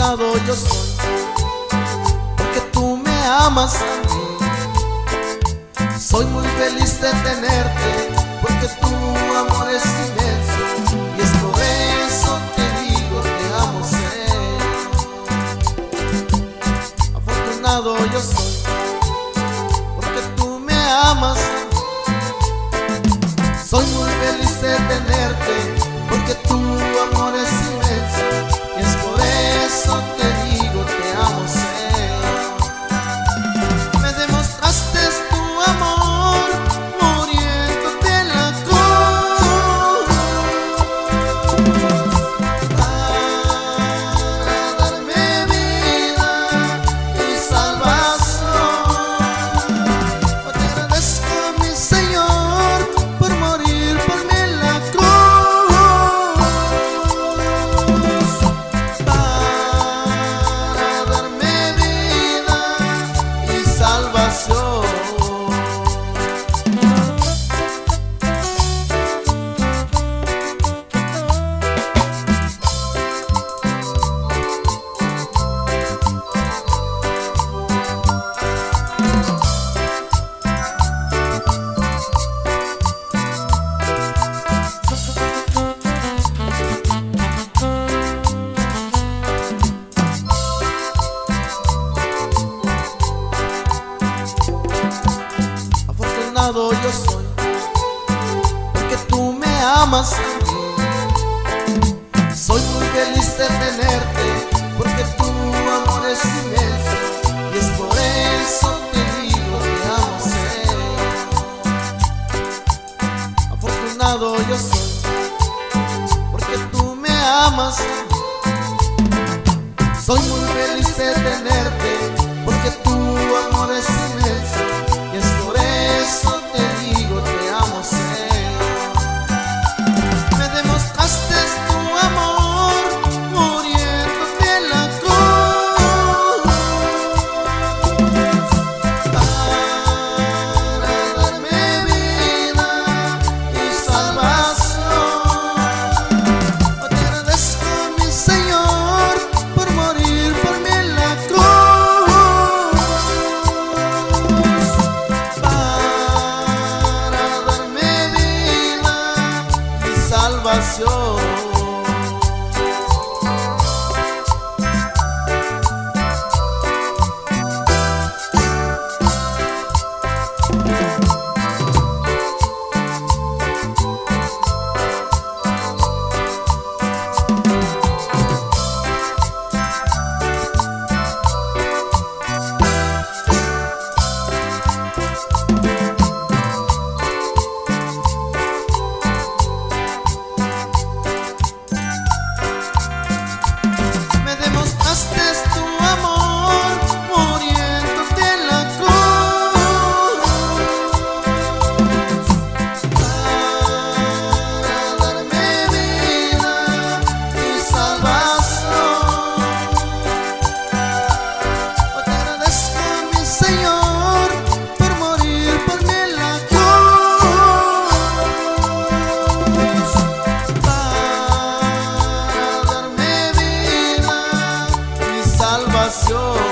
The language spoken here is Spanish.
Afortunado yo soy, porque tú me amas a mí. Soy muy feliz de tenerte, porque tu amor es inmenso, y es por eso que digo te amo, Señor. Afortunado yo soy, porque tú me amas a mí. Soy muy feliz de tenerte, porque tu amor es inmenso, y es por eso que digo te amo, Señor. Me demostraste tu amor muriéndote en la cruz, para darme vida y salvación. Hoy te agradezco, mi Señor, por morir por mí en la cruz, para darme vida y salvación. Afortunado yo soy, porque tú me amas a mí. Soy muy feliz de tenerte, porque tu amor es inmenso, y es por eso que digo te amo, Señor. Afortunado yo soy, porque tú me amas a mí. Soy muy feliz de tenerte, porque tu amor es inmenso, y es por eso te digo te amo, Señor. Me demostraste tu amor muriéndote en la cruz, para darme vida y salvación. Hoy te agradezco, mi Señor, por morir por mí en la cruz, para darme vida y salvación. Me demostraste tu amor muriéndote en la cruz, para darme vida y salvación. Hoy te agradezco, mi Señor, por morir por mí en la cruz, para darme vida y salvación.